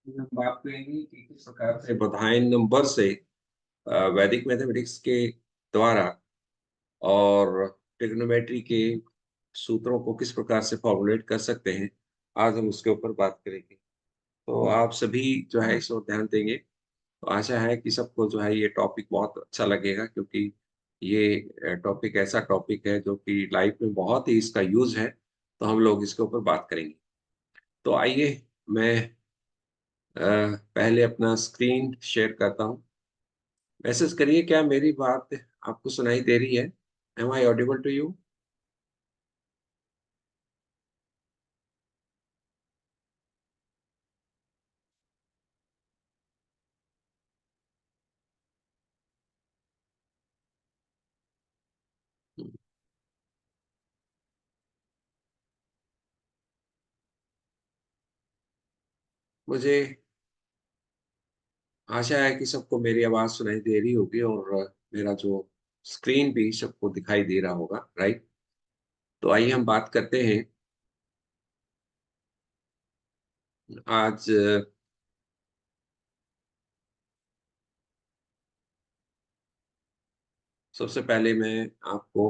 हम बात करेंगे कि किस प्रकार से बधाइन नंबर से वैदिक मैथमेटिक्स के द्वारा और ट्रिग्नोमेट्री के सूत्रों को किस प्रकार से फॉर्मुलेट कर सकते हैं। आज हम उसके ऊपर बात करेंगे। तो आप सभी जो है इस ओर ध्यान देंगे। तो आशा है कि सबको जो है ये टॉपिक बहुत अच्छा लगेगा, क्योंकि ये टॉपिक ऐसा टॉपिक है जो कि लाइफ में बहुत ही इसका यूज है। तो हम लोग इसके ऊपर बात करेंगे। तो आइए, मैं पहले अपना स्क्रीन शेयर करता हूँ। मैसेज करिए, क्या मेरी बात आपको सुनाई दे रही है? Am I audible to you? मुझे आशा है कि सबको मेरी आवाज सुनाई दे रही होगी, और मेरा जो स्क्रीन भी सबको दिखाई दे रहा होगा, राइट? तो आइए हम बात करते हैं। आज सबसे पहले मैं आपको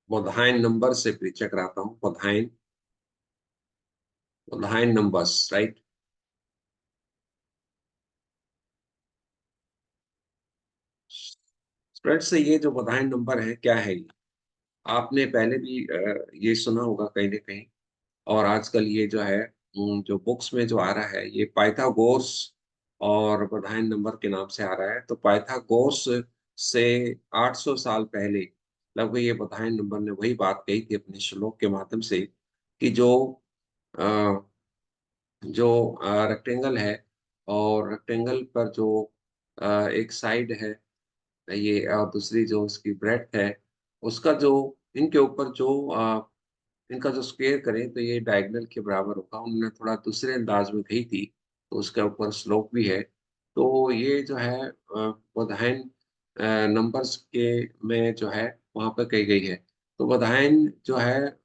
बोधाइन नंबर से परिचय कराता हूँ। बोधाइन बोधाइन नंबर्स, राइट? स्प्रेड से ये जो बोधाइन नंबर है, क्या है ये? आपने पहले भी ये सुना होगा कहीं ना कहीं। और आजकल ये जो है, जो बुक्स में जो आ रहा है, ये पाइथागोरस और बधाइन नंबर के नाम से आ रहा है। तो पाइथागोरस से 800 साल पहले लगभग ये बधाइन नंबर ने वही बात कही थी अपने श्लोक के माध्यम से, कि अ, जो रेक्टेंगल है, और रेक्टेंगल पर जो एक साइड है ये, और दूसरी जो उसकी ब्रेड्थ है, उसका जो इनके ऊपर जो इनका जो स्क्वायर करें तो ये डायगोनल के बराबर होगा। उन्होंने थोड़ा दूसरे अंदाज में कही थी, तो उसके ऊपर स्लोप भी है। तो ये जो है बधाइन नंबर्स के में जो है वहां पर कही गई है। तो बधाइन जो है,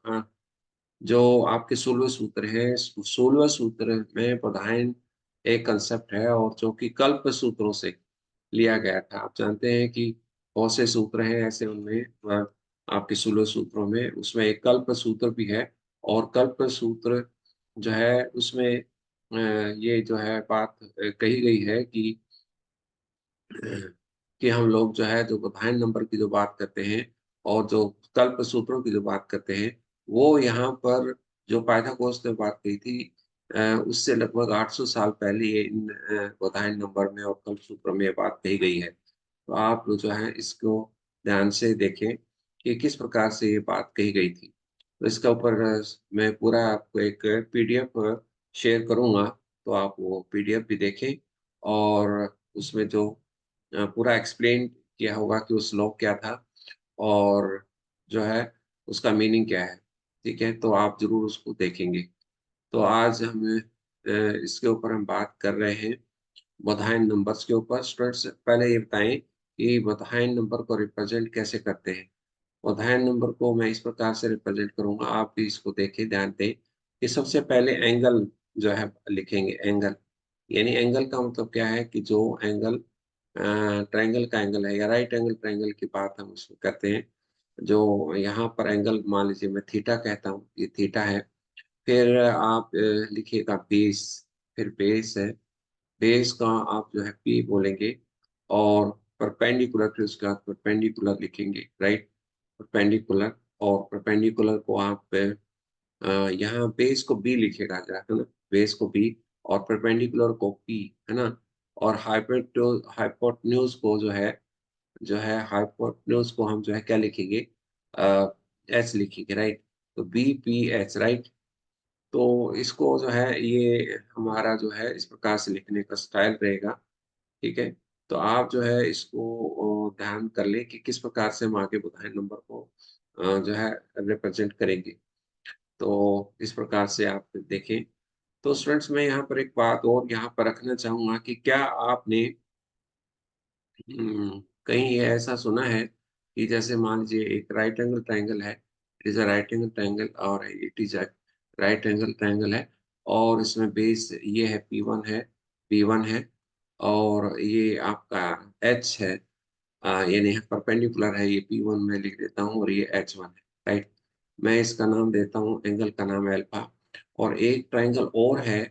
जो आपके 16वें सूत्र है, 16वें सूत्र में बधाइन एक कंसेप्ट है, और जो कि कल्प सूत्रों से लिया गया था। आप जानते हैं कि बहुत से सूत्र हैं ऐसे, उनमें आपके 16 सूत्रों में उसमें एक कल्प सूत्र भी है। और कल्प सूत्र जो है उसमें ये जो है बात कही गई है कि हम लोग जो है जो बधाइन नंबर की जो बात करते हैं, और जो कल्प सूत्रों की जो बात करते हैं, वो यहाँ पर जो पाइथागोरस ने बात कही थी, उससे लगभग 800 साल पहले ये इन बधाइन नंबर में और कल्प सूत्रों में ये बात कही गई है। तो आप जो है इसको ध्यान से देखें कि किस प्रकार से ये बात कही गई थी। तो इसका ऊपर मैं पूरा आपको एक पीडीएफ शेयर करूंगा। तो आप वो पीडीएफ भी देखें, और उसमें जो पूरा एक्सप्लेन किया होगा कि वो श्लोक क्या था, और जो है उसका मीनिंग क्या है। ठीक है, तो आप जरूर उसको देखेंगे। तो आज हम इसके ऊपर हम बात कर रहे हैं बधाइन नंबर्स के ऊपर। स्टूडेंट्स, पहले ये बताएं कि बधाइन नंबर को रिप्रेजेंट कैसे करते हैं। बधाइन नंबर को मैं इस प्रकार से रिप्रेजेंट करूंगा, आप भी इसको देखें, ध्यान दें कि सबसे पहले एंगल जो है लिखेंगे। एंगल यानी एंगल का मतलब क्या है कि जो एंगल ट्रायंगल का एंगल है, या राइट एंगल ट्रायंगल की बात हम उसमें करते हैं। जो यहाँ पर एंगल मान लीजिए मैं थीटा कहता हूँ, ये थीटा है। फिर आप लिखिएगा बेस। फिर बेस है, बेस का आप जो है पी बोलेंगे। और परपेंडिकुलर, फिर उसके बाद परपेंडिकुलर लिखेंगे, राइट? परपेंडिकुलर। और परपेंडिकुलर को आप यहाँ बेस को बी लिखेगा जरा, है ना? बेस को बी, और परपेंडिकुलर को पी, है ना? और हाइपोटेन्यूज को जो है हाइपोटेन्यूज को हम जो है क्या लिखेंगे? एच लिखेंगे, राइट? तो बी पी एच, राइट? तो इसको जो है ये हमारा जो है इस प्रकार से लिखने का स्टाइल रहेगा। ठीक है, तो आप जो है इसको ध्यान कर लें कि किस प्रकार से हम आगे बुधाइन नंबर को जो है रिप्रेजेंट करेंगे। तो इस प्रकार से आप देखें। तो स्टूडेंट्स, मैं यहाँ पर एक बात और यहाँ पर रखना चाहूंगा कि क्या आपने कहीं ये ऐसा सुना है कि जैसे मान लीजिए एक राइट एंगल ट्रायंगल है, it is a right angle triangle, और it is a right angle triangle है। और इसमें बेस ये है P1 है और ये आपका H है, यानी परपेंडिकुलर है, ये P1 में लिख देता हूँ और ये H1 है, राइट। मैं इसका नाम देता हूँ, एंगल का नाम है अल्फा। और एक ट्राइंगल और है,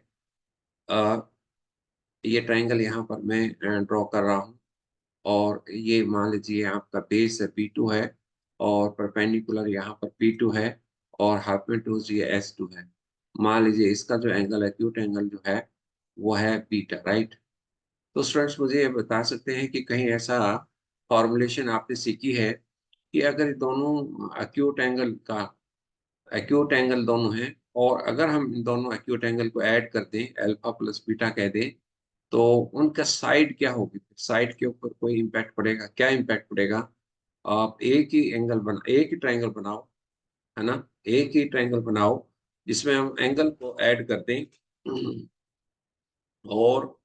अ, ये ट्राइंगल यहाँ पर मैं ड्रॉ कर रहा हूँ। और ये मान लीजिए आपका बेस है P2 है और परपेंडिकुलर यहाँ पर P2 है और हाइपोटेन्यूज ये S2 है। मान लीजिए इसका जो एंगल, एक्यूट एंगल जो है वो है बीटा, राइट। तो स्टूडेंट्स मुझे ये बता सकते हैं कि कहीं ऐसा फॉर्मूलेशन आपने सीखी है कि अगर ये दोनों एक्यूट एंगल दोनों हैं, और अगर हम इन दोनों एक्यूट एंगल को ऐड कर दें, अल्फा प्लस बीटा कह दें, तो उनका साइड क्या होगी, साइड के ऊपर कोई इम्पैक्ट पड़ेगा, क्या इम्पैक्ट पड़ेगा। आप एक ही ट्राइंगल बनाओ, है ना, एक ही ट्राइंगल बनाओ जिसमें हम एंगल को ऐड कर दें, और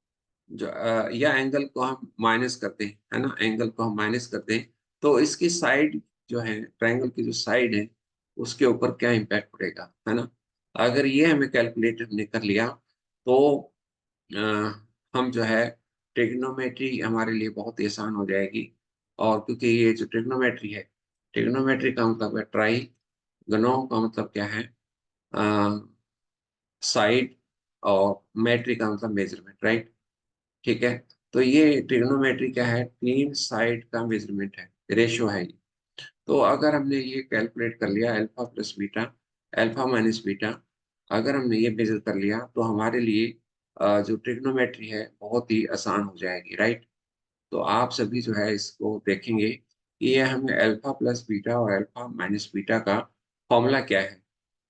या एंगल को हम माइनस करते हैं, है ना, एंगल को हम माइनस करते हैं, तो इसकी साइड जो है, ट्रायंगल की जो साइड है, उसके ऊपर क्या इम्पैक्ट पड़ेगा, है ना। अगर ये हमें कैलकुलेट हमने कर लिया, तो अ, हम जो है ट्रिग्नोमेट्री हमारे लिए बहुत ही आसान हो जाएगी। और क्योंकि ये जो ट्रिग्नोमेट्री है, ट्रिग्नोमेट्री का मतलब है ट्राई, गनों का मतलब क्या है, साइड, और मेट्री का मतलब मेजरमेंट, राइट। ठीक है। तो ये ट्रिग्नोमेट्री क्या है, तीन साइड का मेजरमेंट है, रेशियो है ये। तो अगर हमने ये कैलकुलेट कर लिया, alpha plus beta, alpha minus beta, अगर हमने ये मेजर कर लिया, तो हमारे लिए जो ट्रिग्नोमेट्री है बहुत ही आसान हो जाएगी, राइट। तो आप सभी जो है इसको देखेंगे कि ये हमें अल्फा प्लस बीटा और अल्फा माइनस बीटा का फॉर्मूला क्या है,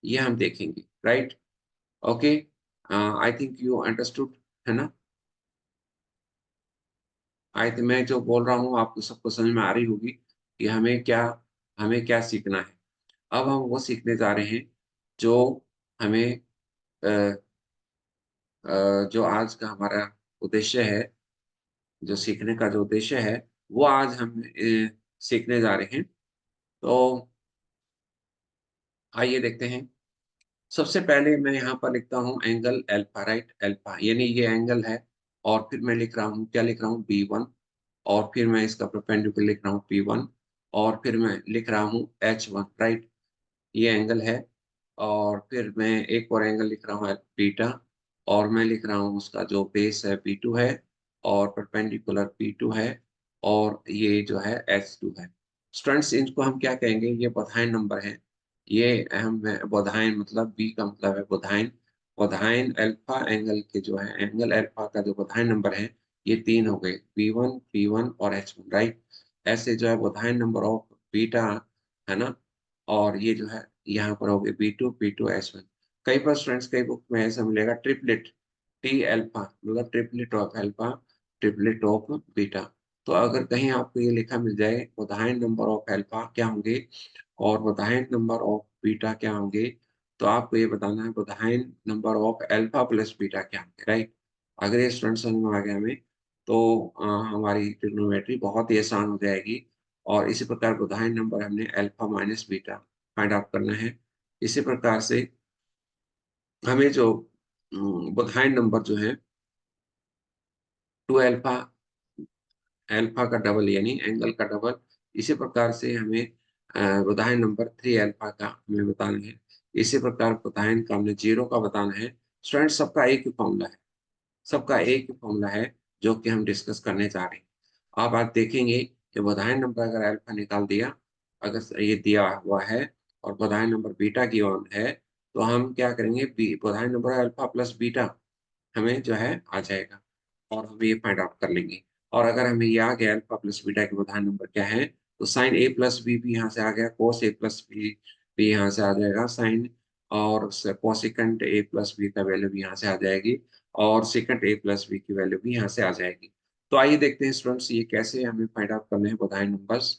ये हम देखेंगे, right. Okay, I think you understood, है ना। आई थिंक मैं जो बोल रहा हूँ आपको सबको समझ में आ रही होगी कि हमें क्या सीखना है। अब हम वो सीखने जा रहे हैं जो हमें अ, जो आज का हमारा उद्देश्य है, जो सीखने का जो उद्देश्य है, वो आज हम सीखने जा रहे हैं। तो आइए देखते हैं। सबसे पहले मैं यहाँ पर लिखता हूँ एंगल अल्फा, राइट, अल्फा यानी ये एंगल है। और फिर मैं लिख रहा हूँ, क्या लिख रहा हूँ, B1। और फिर मैं इसका परपेंडिकुलर लिख रहा हूँ P1। और फिर मैं लिख रहा हूँ H1, राइट, ये एंगल है। और फिर मैं एक और एंगल लिख रहा हूँ बीटा। और मैं लिख रहा हूँ उसका जो बेस है P2 है और परपेंडिकुलर P2 है, और ये जो है H2 है। स्टूडेंट्स इनको हम क्या कहेंगे, ये बोधायन नंबर है। ये अहम है, बोधायन मतलब बी का मतलब है बोधायन। बोधायन अल्फा एंगल के जो है, एंगल अल्फा का जो बोधायन नंबर है, ये तीन हो गए, P1 और H1, राइट। ऐसे जो है बोधायन नंबर ऑफ बीटा, है ना। और ये जो है यहाँ पर हो गए B2 P2 H1। कई बार स्टूडेंट्स, कई बुक में ऐसा मिलेगा ट्रिपलेट, टी अल्फा, मतलब triplet of alpha, triplet of beta. तो अगर कहीं आपको ये लिखा मिल जाए बोधायन नंबर ऑफ अल्फा क्या होंगे और बोधायन नंबर ऑफ बीटा क्या होंगे, तो आपको ये बताना है Baudhayan number of alpha plus beta क्या होंगे, राइट। अगर ये स्टूडेंट समझ में आ गया हमें, तो हमारी ट्रिग्नोमेट्री बहुत ही आसान हो जाएगी। और इसी प्रकार बोधायन नंबर हमने alpha minus beta find out करना है। इसी प्रकार से हमें जो बोधायन नंबर जो है 2 अल्फा, अल्फा का डबल यानी एंगल का डबल, इसी प्रकार से हमें बोधायन नंबर 3 अल्फा का हमें बताना है। इसी प्रकार बोधायन का हमने 0 का बताना है। स्टूडेंट सबका एक ही फॉर्मूला है, सबका एक ही फॉर्मूला है, जो कि हम डिस्कस करने जा रहे हैं। आप आज देखेंगे कि बोधायन नंबर अगर अल्फा निकाल दिया, अगर ये दिया हुआ है और बोधायन नंबर बीटा गिवन है, तो हम क्या करेंगे, Baudhayan number alpha plus beta हमें जो है आ जाएगा, और हम ये फाइंड आउट कर लेंगे। और अगर हमें ये आ गया अल्फा प्लस बीटा के बोधायन नंबर क्या है, तो साइन ए प्लस बी भी यहाँ से आ गया, कोस ए प्लस बी भी यहाँ से आ जाएगा साइन, और कोसिकेंट ए प्लस बी का वैल्यू भी यहाँ से आ जाएगी, और सेकंड ए प्लस बी की वैल्यू भी यहाँ से आ जाएगी। तो आइए देखते हैं स्टूडेंट्स, ये कैसे हमें फाइंड आउट करने हैं बोधायन नंबर्स।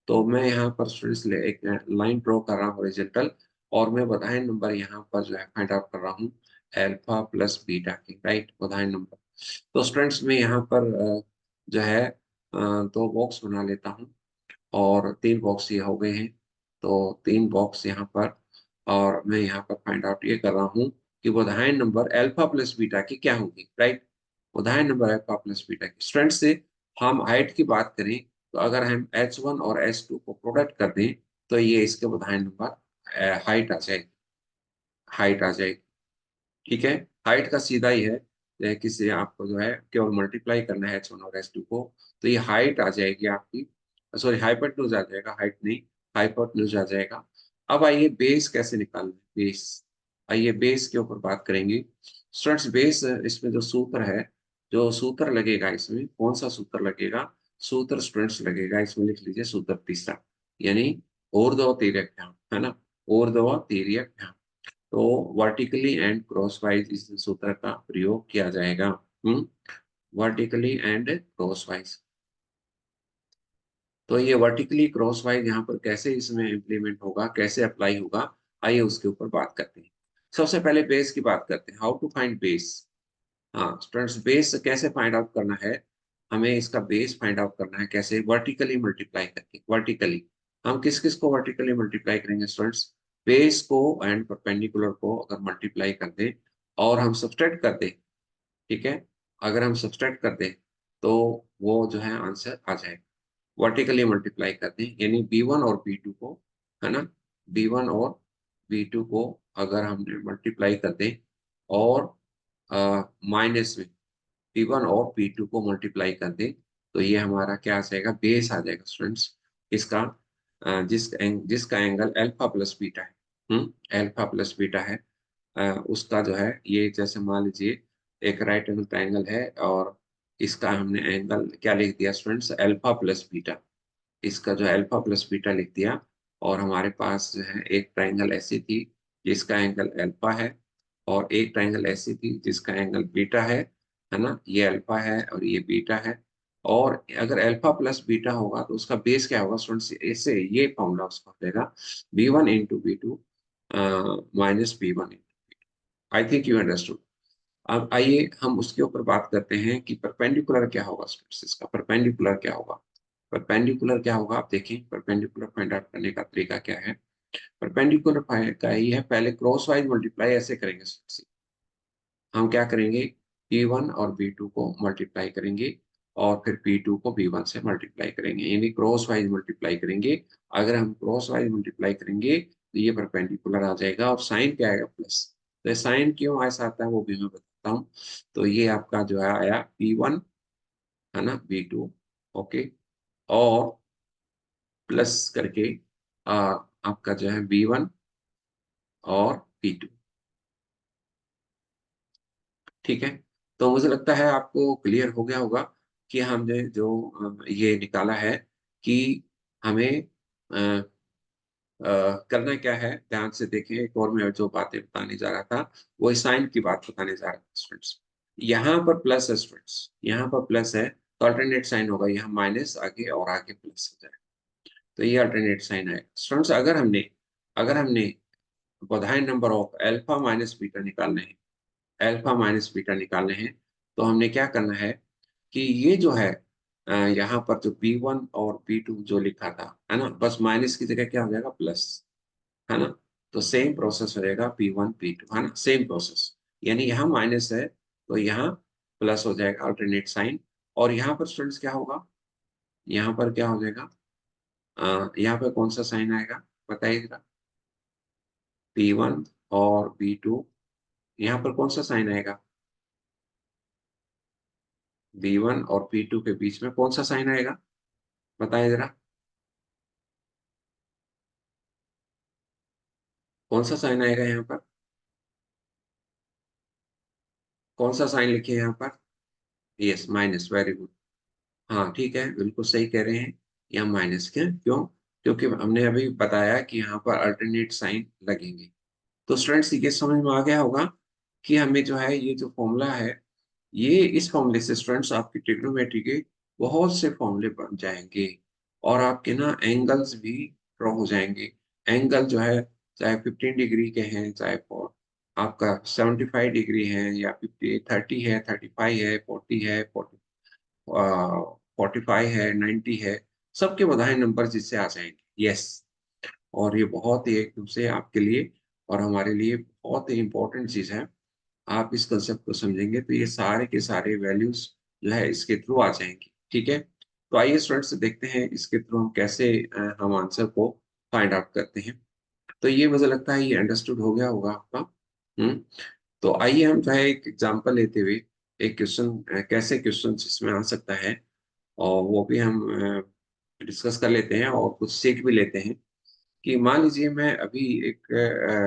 तो मैं यहाँ पर स्टूडेंट्स एक लाइन ड्रॉ कर रहा हूँ हॉरिजॉन्टल, और मैं बोधायन नंबर यहाँ पर जो है फाइंड आउट कर रहा हूँ अल्फा प्लस बीटा की, राइट, बोधायन नंबर। तो स्टूडेंट्स मैं यहाँ पर जो है दो बॉक्स बना लेता हूँ, और तीन बॉक्स ये हो गए हैं। तो तीन बॉक्स यहाँ पर, और मैं यहाँ पर फाइंड आउट ये कर रहा हूँ कि Baudhayan number alpha plus beta की क्या होगी, right. Baudhayan number alpha plus beta की स्टूडेंट से हम हाइट की बात करें तो अगर हम H1 और H2 को प्रोडक्ट कर दें तो ये इसके बोधायन नंबर हाइट आ जाएगी, हाइट आ जाएगी। ठीक है, हाइट का सीधा ही है, किसी आपको जो है केवल मल्टीप्लाई करना है H1 और H2 को, तो ये हाइट आ जाएगी आपकी, सॉरी हाइपोटेन्यूज आ जाएगा, हाइट नहीं, हाइपोटेन्यूज आ जाएगा। अब आइए बेस कैसे निकालना है, बेस। आइए बेस के ऊपर बात करेंगे स्टूडेंट्स। बेस इसमें जो सूत्र है, जो सूत्र लगेगा इसमें कौन सा सूत्र लगेगा, सूत्र स्टूडेंट्स लगेगा इसमें, लिख लीजिए सूत्र तीसरा, यानी ऊर्ध्व तिर्यक, है ना, ऊर्ध्व तिर्यक। तो वर्टिकली एंड क्रॉसवाइज इस सूत्र का प्रयोग किया जाएगा। वर्टिकली एंड क्रॉसवाइज, तो ये वर्टिकली क्रॉसवाइज यहाँ पर कैसे इसमें इम्प्लीमेंट होगा, कैसे अप्लाई होगा, आइए उसके ऊपर बात करते हैं। सबसे पहले बेस की बात करते हैं, हाउ टू फाइंड बेस। हाँ स्टूडेंट्स, बेस कैसे फाइंड आउट करना है, हमें इसका बेस फाइंड आउट करना है कैसे, वर्टिकली मल्टीप्लाई करके। वर्टिकली हम किस किस को वर्टिकली मल्टीप्लाई करेंगे स्टूडेंट्स, बेस को एंड परपेंडिकुलर को अगर मल्टीप्लाई कर दें और हम सब्सट्रैक्ट कर दें, ठीक है, अगर हम सब्सट्रैक्ट कर दें तो वो जो है आंसर आ जाएगा। वर्टिकली मल्टीप्लाई कर दें यानी B1 और B2 को, है ना, B1 और B2 को अगर हमने मल्टीप्लाई कर दें और माइनस में P1 और P2 को मल्टीप्लाई कर दें तो ये हमारा क्या आ जाएगा, बेस आ जाएगा स्टूडेंट्स। इसका जिसका एंगल अल्फा प्लस बीटा है, अल्फा प्लस बीटा है, उसका जो है ये जैसे मान लीजिए एक राइट एंगल ट्राइंगल है और इसका हमने एंगल क्या लिख दिया स्टूडेंट्स, अल्फा प्लस बीटा। इसका जो अल्फा प्लस बीटा लिख दिया और हमारे पास जो है एक ट्राइंगल ऐसी थी जिसका एंगल अल्फा है और एक ट्राइंगल ऐसी थी जिसका एंगल बीटा है ना, ये अल्फा है और ये बीटा है। और अगर अल्फा प्लस बीटा होगा तो उसका बेस क्या होगा स्टूडेंट्स, ऐसे ये फॉर्मूला उसका हो जाएगा B1 × B2 -B1। I think you understood. अब आइए हम उसके ऊपर बात करते हैं कि परपेंडिकुलर क्या होगा स्टूडेंट्स, इसका परपेंडिकुलर क्या होगा। परपेंडिकुलर क्या होगा आप देखिए, परपेंडिकुलर फाइंड आउट करने का तरीका क्या है। परपेंडिकुलर का ही है, पहले क्रॉस वाइज मल्टीप्लाई ऐसे करेंगे students। हम क्या करेंगे, P1 और B2 को मल्टीप्लाई करेंगे और फिर P2 को B1 से मल्टीप्लाई करेंगे, यानी क्रॉस वाइज मल्टीप्लाई करेंगे। अगर हम क्रॉस वाइज मल्टीप्लाई करेंगे तो ये परपेंडिकुलर आ जाएगा और साइन क्या आएगा, प्लस। तो साइन क्यों ऐसा आता है वो भी मैं बताता हूँ। तो ये आपका जो है आया P1, है ना, B2, ओके, और प्लस करके आपका जो है B1 और B2। ठीक है, तो मुझे लगता है आपको क्लियर हो गया होगा कि हमने जो ये निकाला है कि हमें करना क्या है। ध्यान से देखिए, एक और मैं जो बातें बताने जा रहा था वो साइन की बात बताने जा रहा था स्टूडेंट्स। यहाँ पर प्लस है स्टूडेंट्स, यहाँ पर प्लस है तो अल्टरनेट साइन होगा, यहाँ माइनस आगे और आगे प्लस हो जाएगा, तो ये अल्टरनेट साइन है स्टूडेंट्स। अगर हमने Baudhayan number of alpha minus beta निकालने हैं, अल्फा माइनस बीटा निकालने हैं, तो हमने क्या करना है कि ये जो है यहाँ पर जो B1 और B2 जो लिखा था, है ना, बस माइनस की जगह क्या हो जाएगा, प्लस, है ना। तो सेम प्रोसेस हो जाएगा P1 P2, है ना, सेम प्रोसेस, यानी यहाँ माइनस है तो यहाँ प्लस हो जाएगा, अल्टरनेट साइन। और यहाँ पर स्टूडेंट्स क्या होगा, यहाँ पर क्या हो जाएगा, यहाँ पर कौन सा साइन आएगा बताइए जरा, P1 और B2, यहाँ पर कौन सा साइन आएगा, B1 और P2 के बीच में कौन सा साइन आएगा, बताइए जरा, कौन सा साइन आएगा यहाँ पर, कौन सा साइन लिखिए यहाँ पर, यस माइनस, वेरी गुड। हाँ ठीक है, बिल्कुल सही कह रहे हैं, यहाँ माइनस क्यों, क्योंकि हमने अभी बताया कि यहाँ पर अल्टरनेट साइन लगेंगे। तो स्टूडेंट्स ये समझ में आ गया होगा कि हमें जो है ये जो फॉर्मूला है, ये इस फॉर्मूले से स्टूडेंट्स आपकी ट्रिग्नोमेट्री के बहुत से फॉर्मूले बन जाएंगे और आपके ना एंगल्स भी ड्रॉ हो जाएंगे। एंगल जो है चाहे 15 डिग्री के हैं, चाहे आपका 75 डिग्री है या 30 है, 35 है, 40 है, 45 है, 90 है, सबके बधाई नंबर जिससे आ जाएंगे, यस। और ये बहुत ही एकदम से आपके लिए और हमारे लिए बहुत ही इंपॉर्टेंट चीज है। आप इस कंसेप्ट को समझेंगे तो ये सारे के सारे वैल्यूज जो है इसके थ्रू आ जाएंगी। ठीक है, तो आइए स्टूडेंट्स देखते हैं इसके थ्रू हम कैसे हम आंसर को फाइंड आउट करते हैं। तो ये मुझे लगता है ये अंडरस्टूड हो गया होगा आपका। हम्म। तो आइए हम जो है एक एग्जांपल लेते हुए एक क्वेश्चन कैसे क्वेश्चन इसमें आ सकता है और वो भी हम डिस्कस कर लेते हैं और कुछ सीख भी लेते हैं। कि मान लीजिए मैं अभी एक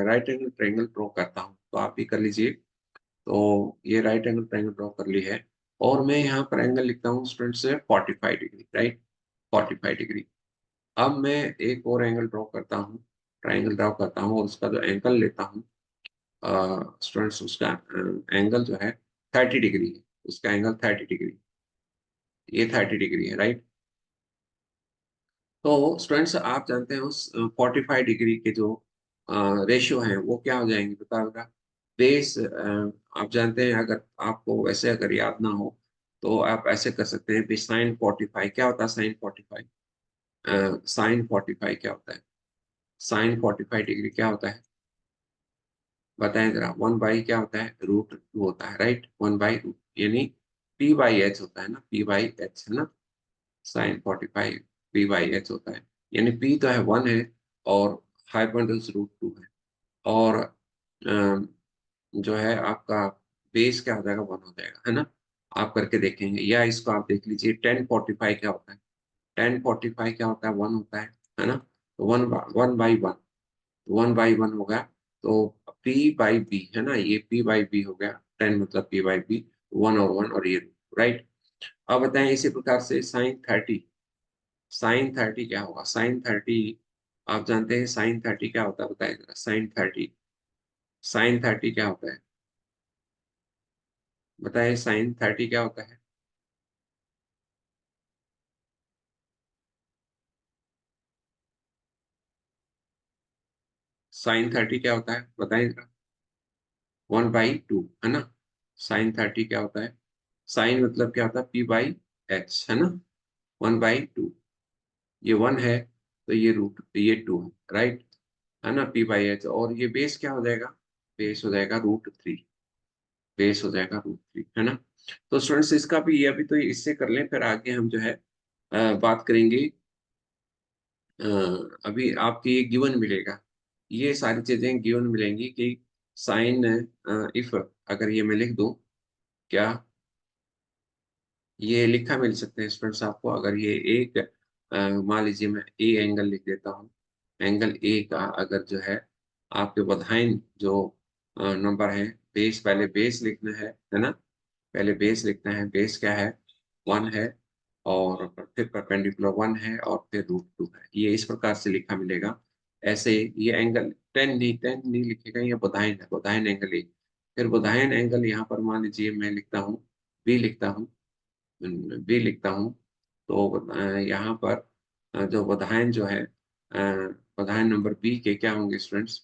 राइट एंगल ट्रायंगल ड्रॉ करता हूँ, तो आप भी कर लीजिए। तो ये राइट एंगल ट्रायंगल ड्रॉ कर ली है और मैं यहाँ पर एंगल लिखता हूँ स्टूडेंट्स 45 डिग्री, राइट, 45 डिग्री। अब मैं एक और एंगल ड्रॉ करता हूँ, ट्रायंगल ड्रॉ करता हूँ और उसका जो एंगल लेता हूँ स्टूडेंट्स, उसका एंगल जो है 30 डिग्री है। उसका एंगल 30 डिग्री, ये 30 डिग्री है, राइट। तो स्टूडेंट्स आप जानते हैं उस 45 डिग्री के जो रेशियो हैं वो क्या हो जाएंगे बता बेटा। बेस आप जानते हैं, अगर आपको वैसे अगर याद ना हो तो आप ऐसे कर सकते हैं। साइन 45 क्या होता है? साइन 45 क्या होता है? साइन 45 डिग्री क्या होता है बताएं जरा। 1 बाई क्या होता है? √2 होता है, राइट। 1/√, यानी p/h होता है ना, p/h है ना। साइन 45 p/h होता है, यानी p तो है 1 है और हाइपोटेन्यूज √2 है। और अम, जो है आपका बेस क्या हो जाएगा? 1 हो जाएगा, है ना। आप करके देखेंगे या इसको आप देख लीजिए। 1045 क्या होता है? 1045 क्या होता है? 1 होता है ना। तो 1/1, 1/1 हो गया। तो p/b है ना, ये p/b हो गया। 10 मतलब p/b, 1 और 1 और ये, राइट। अब बताएं इसी प्रकार से साइन 30। साइन 30 क्या होगा? साइन 30 आप जानते हैं साइन 30 क्या होता है? बताइए जरा। साइन 30 क्या होता है? बताइए साइन 30 क्या होता है? साइन 30 क्या होता है बताइए जरा। 1/2 है ना। साइन 30 क्या होता है? साइन मतलब क्या होता है? p/h है ना। 1/2, ये 1 है तो ये ये 2 है, राइट, है ना। p/h और ये बेस क्या हो जाएगा? बेस हो जाएगा √3। बेस हो जाएगा √3, है ना। तो स्टूडेंट्स इसका भी, ये अभी तो इससे कर लें, फिर आगे हम जो है बात करेंगे। अ, अभी आपकी ये गिवन मिलेगा, ये सारी चीजें गिवन मिलेंगी कि साइन इफ, अगर ये मैं लिख दूं क्या, ये लिखा मिल सकते हैं स्टूडेंट्स आपको। अगर ये एक मान लीजिए मैं ए एंगल लिख देता हूँ। एंगल ए का अगर जो है आपके बधाइन जो नंबर है, बेस, पहले बेस लिखना है ना। पहले बेस लिखना है। बेस क्या है? 1 है और फिर परपेंडिकुलर 1 है और फिर √2 है। ये इस प्रकार से लिखा मिलेगा। ऐसे ये एंगल 10 नहीं लिखेगा, ये बुधाइन है, बुधाइन एंगल ए। फिर बुधाइन एंगल यहाँ पर मान लीजिए मैं लिखता हूँ, बी लिखता हूँ, बी लिखता हूँ। तो यहाँ पर जो बुधाइन जो है बुधाइन नंबर बी के क्या होंगे स्टूडेंट्स?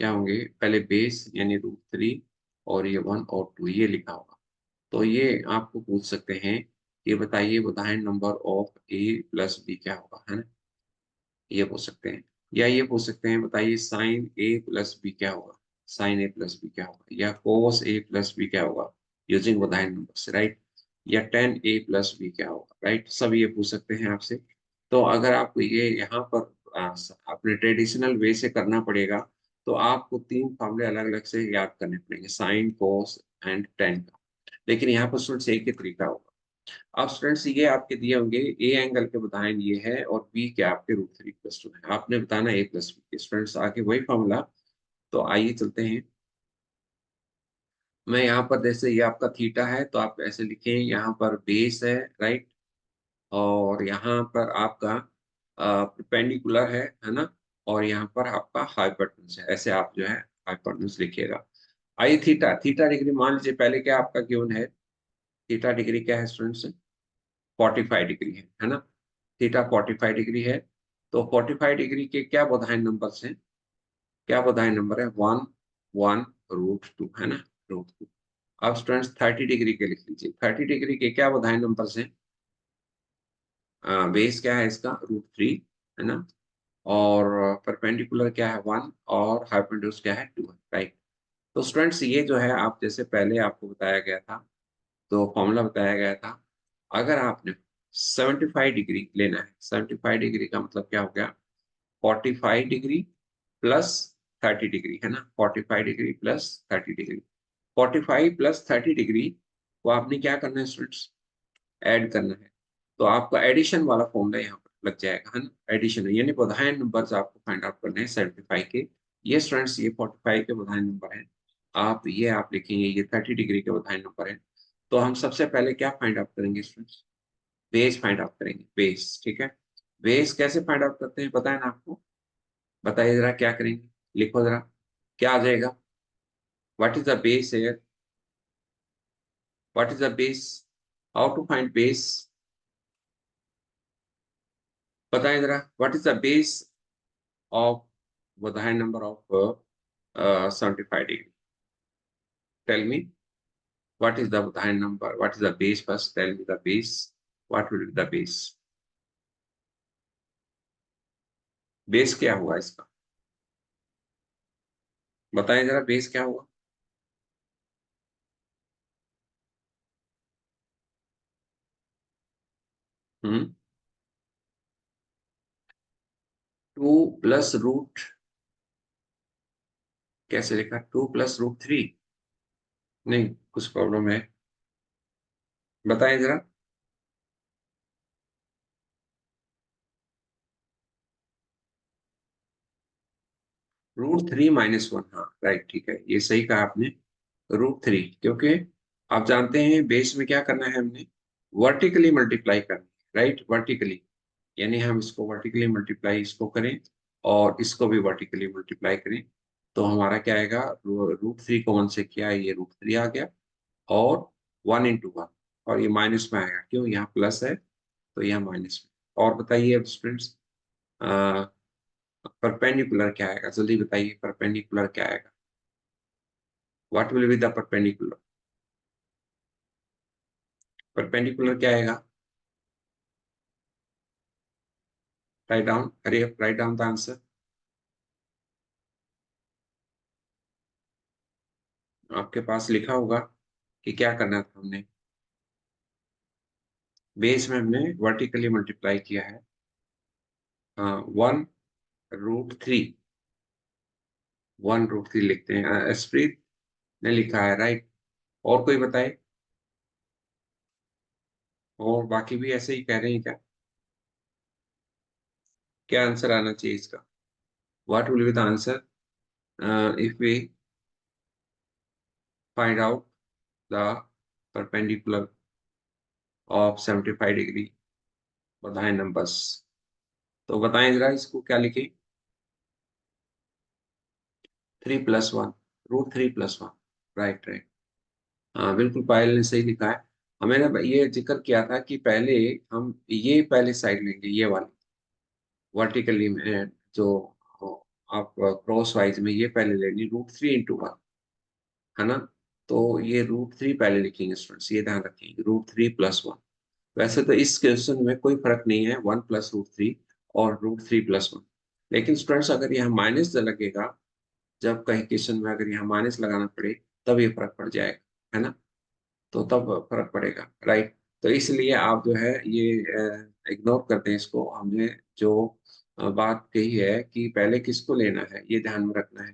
क्या होंगे? पहले बेस यानी √3 और ये 1 और 2 ये लिखा होगा। तो ये आपको पूछ सकते हैं, ये बताइए बुधाइन नंबर ऑफ a+b क्या होगा, है ना। ये पूछ सकते हैं। या ये पूछ सकते हैं बताइए साइन a+b क्या होगा? साइन a+b क्या होगा? या कोस a+b क्या होगा यूजिंग बुधाइन नंबर, राइट। या tan a+b क्या होगा, राइट। सब ये पूछ सकते हैं आपसे। तो अगर आपको ये यहाँ पर अपने ट्रेडिशनल वे से करना पड़ेगा तो आपको 3 फॉर्मूले अलग अलग से याद करने पड़ेंगे, साइन, कोस एंड टेन का। लेकिन यहाँ पर स्टूडेंट्स एक ही तरीका होगा। अब स्टूडेंट्स ये आपके दिए होंगे ए एंगल के बताएं ये है और बी के आपके √3 + 2 है। आपने बताना a+b। स्टूडेंट्स आगे वही फॉर्मूला। तो आइए चलते हैं। मैं यहाँ पर जैसे ये आपका थीटा है तो आप ऐसे लिखें, यहाँ पर बेस है, राइट। और यहाँ पर आपका परपेंडिकुलर है ना। और यहाँ पर आपका हाइपोटेन्यूज है। ऐसे आप जो है हाइपोटेन्यूज लिखिएगा। आइए थीटा, थीटा डिग्री मान लीजिए पहले क्या आपका गिवन है। थीटा डिग्री क्या है स्टूडेंट्स? 45 डिग्री है ना। थीटा 45 डिग्री है। तो 45 डिग्री के क्या बोधायन नंबर हैं? क्या बोधायन नंबर है? 1, 1, √2 है ना, √2। अब स्टूडेंट्स 30 डिग्री के लिख लीजिए। 30 डिग्री के क्या बोधायन नंबर हैं? बेस क्या है इसका? √3 है ना। और परपेंडिकुलर क्या है 1 और हाइपोटेन्यूज क्या है 2 है, राइट। तो स्टूडेंट्स ये जो है आप जैसे पहले आपको बताया गया था, तो फॉर्मूला बताया गया था, अगर आपने 75 डिग्री लेना है, 75 डिग्री का मतलब क्या हो गया, 45 डिग्री प्लस 30 डिग्री है ना, 45 degree plus 30 degree, 45 plus 30 degree को आपने क्या करना है स्टूडेंट्स, ऐड करना है। तो आपका एडिशन वाला फॉर्मूला यहाँ पर लग जाएगा, है ना, एडिशन यानी बोधायन नंबर्स आपको फाइंड आउट करने हैं 75 के। ये स्टूडेंट्स ये 45 के बोधायन नंबर है, आप लिखेंगे ये 30 डिग्री के बोधायन नंबर है। तो हम सबसे पहले क्या फाइंड आउट करेंगे स्टूडेंट्स, बेस फाइंड आउट करेंगे, बेस, ठीक है। बेस कैसे फाइंड आउट करते हैं पता है ना आपको, बताइए जरा क्या करेंगे, लिखो जरा, क्या आ जाएगा, व्हाट इज द बेस है, what is the base, how to find base, बताइए जरा, what is the base of Wadhai number of 75 degree. Tell me what is the Wadhai number? What is the base first? Tell me the base. What will be the base? Base क्या हुआ इसका, बताएं जरा, base क्या हुआ। हम्म, 2 + कैसे लिखा, 2 + √3, नहीं कुछ प्रॉब्लम है, बताएं जरा। √3 - 1, हाँ राइट, ठीक है, ये सही कहा आपने, √3, क्योंकि आप जानते हैं बेस में क्या करना है हमने, वर्टिकली मल्टीप्लाई करना है, राइट, वर्टिकली, यानी हम इसको वर्टिकली मल्टीप्लाई इसको करें और इसको भी वर्टिकली मल्टीप्लाई करें, तो हमारा क्या आएगा, √3 को 1 से किया, ये √3 आ गया, और 1 × 1, और ये माइनस में आएगा, क्यों, यहाँ प्लस है तो यहाँ माइनस में। और बताइए अब स्टूडेंट्स, परपेंडिकुलर क्या आएगा, जल्दी बताइए, परपेंडिकुलर क्या आएगा, what will be the perpendicular, perpendicular क्या आएगा, राइट डाउन, अरे राइट डाउन द आंसर, आपके पास लिखा होगा कि क्या करना था हमने, बेस में हमने वर्टिकली मल्टीप्लाई किया है, 1 √3, 1 √3 लिखते हैं, एस्प्रीत ने लिखा है, राइट। और कोई बताए, और बाकी भी ऐसे ही कह रहे हैं क्या, क्या आंसर आना चाहिए इसका, what will be the answer if we find out the perpendicular of 75 degree, बताएं नंबर्स, तो बताएं जरा इसको क्या लिखें, 3 + 1, √3 + 1, राइट राइट, हाँ बिल्कुल पायल ने सही लिखा है। हमें ना ये जिक्र किया था कि पहले हम ये पहले साइड लेंगे, ये वाली वर्टिकली में जो आप क्रॉस वाइज में ये पहले लेंगे, √3 × 1, है ना, तो ये √3 पहले लिखेंगे स्टूडेंट्स, ये ध्यान रखेंगे, √3 + 1। वैसे तो इस क्वेश्चन में कोई फर्क नहीं है, 1 + √3 और √3 + 1, लेकिन स्टूडेंट्स अगर यहाँ माइनस लगेगा, जब कहीं क्वेश्चन में अगर यहाँ माइनस लगाना पड़े, तब ये फर्क पड़ जाएगा, है ना, तो तब फर्क पड़ेगा, राइट। तो इसलिए आप जो है ये इग्नोर करते हैं इसको, हमने जो बात कही है कि पहले किसको लेना है ये ध्यान में रखना है,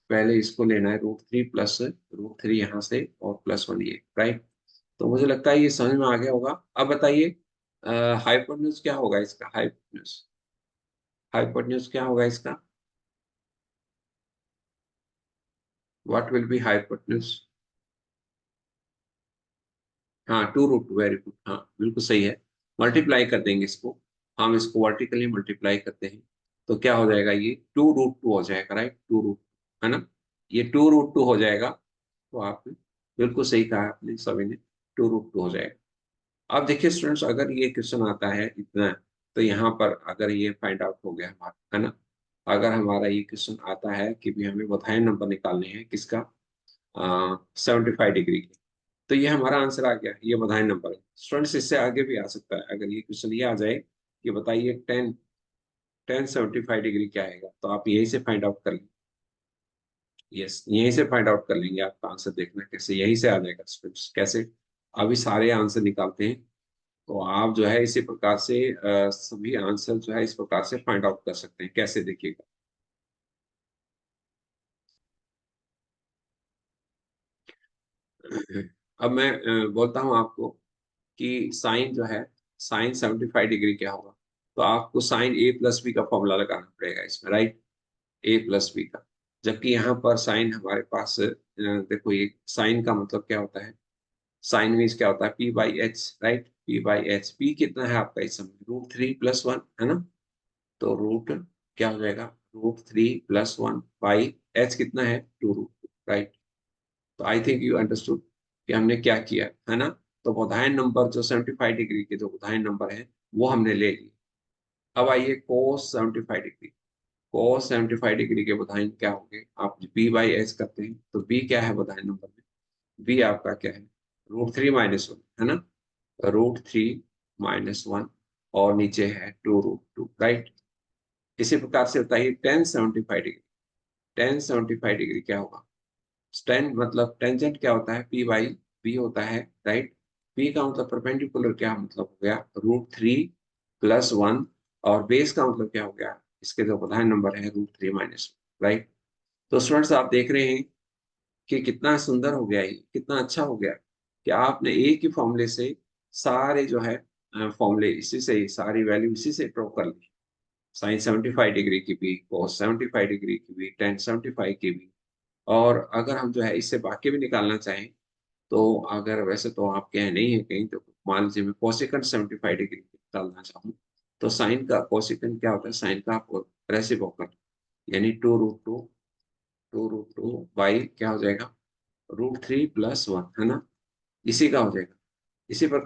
पहले इसको लेना है, √3 यहाँ से और +1 ये, राइट। तो मुझे लगता है ये समझ में आ गया होगा। अब बताइए हाइपोटेन्यूज क्या होगा इसका, हाइपोटेन्यूज, हाइपोटेन्यूज क्या होगा इसका, व्हाट विल बी हाइपोटेन्यूज, हाँ 2 √2, वेरी गुड, हाँ बिल्कुल सही है, मल्टीप्लाई कर देंगे इसको, हम इसको वर्टिकली मल्टीप्लाई करते हैं, तो क्या हो जाएगा, ये 2 √2 हो जाएगा, राइट, 2 √2, है ना, ये 2 √2 हो जाएगा, तो आपने बिल्कुल सही कहा आपने सभी ने, 2 √2 हो जाएगा। अब देखिए स्टूडेंट्स, अगर ये क्वेश्चन आता है इतना, तो यहाँ पर अगर ये फाइंड आउट हो गया हमारा, है ना, अगर हमारा ये क्वेश्चन आता है कि भी हमें बताए नंबर निकालने हैं किसका, 75 डिग्री की, तो ये हमारा आंसर आ गया, ये बधाई नंबर है। स्टूडेंट्स इससे आगे भी आ सकता है, अगर ये क्वेश्चन ये आ जाए कि बताइए 10 tan 75 डिग्री क्या आएगा, तो आप यहीं से फाइंड आउट कर लेंगे। यस, यहीं से फाइंड आउट कर लेंगे, आपका आंसर देखना कैसे यहीं से आ जाएगा स्टूडेंट्स। कैसे? अभी सारे आंसर निकालते हैं। तो आप जो है इसी प्रकार से सभी आंसर जो है इस प्रकार से फाइंड आउट कर सकते हैं। कैसे, देखिएगा। अब मैं बोलता हूं आपको कि साइन जो है, साइन 75 डिग्री क्या होगा। तो आपको साइन ए प्लस बी का फॉर्मूला लगाना पड़ेगा इसमें, राइट। ए प्लस बी का। जबकि यहाँ पर साइन हमारे पास देखो, ये साइन का मतलब क्या होता है। साइन मीन्स क्या होता है, P by H, right. P by H, P कितना है आपका इस समय, √3 + 1, है ना। तो रूट क्या हो जाएगा, √3 + 1 बाई एच कितना है, 2√2, राइट। तो आई थिंक यू अंडरस्टूड कि हमने क्या किया, है ना। तो बोधायन नंबर जो 75 डिग्री के जो बोधायन नंबर है वो हमने ले लिए। अब आइए कोस 75 डिग्री। कोस 75 डिग्री के बोधायन क्या होंगे, आप बी बाई एच करते हैं तो बी क्या है बोधायन नंबर में, बी आपका क्या है, √3 - 1, है ना। √3 - 1 और नीचे है 2√2, राइट। इसी प्रकार से बताइए tan 75 डिग्री। tan 75 डिग्री क्या होगा, टेन मतलब टेंजेंट क्या होता है, पी बाई बी होता है, राइट। पी का मतलब परपेंडिकुलर क्या मतलब हो गया, √3 + 1, और बेस का मतलब क्या हो गया, इसके जो प्रधान नंबर है √3 - 1, राइट। तो स्टूडेंट्स आप देख रहे हैं कि कितना सुंदर हो गया, ये कितना अच्छा हो गया कि आपने एक ही फॉर्मूले से सारे जो है फॉर्मूले इसी से, सारी वैल्यू इसी से ड्रॉ कर ली। साइन 75 डिग्री की भी, कोस 75 डिग्री की भी, टेन 75 की भी। और अगर हम जो है इससे बाकी भी निकालना चाहें, तो अगर वैसे तो आपके यहाँ नहीं है कहीं, तो मान लीजिए मैं कोसेकंड 75 डिग्री निकालना चाहूँ, तो साइन का कोसेकंड क्या होता है, साइन का रेसिप्रोकल, यानी 2√2, 2√2 बाई क्या हो जाएगा, √3 + 1, है ना। इसी का हो जाएगा। इसी प्रकार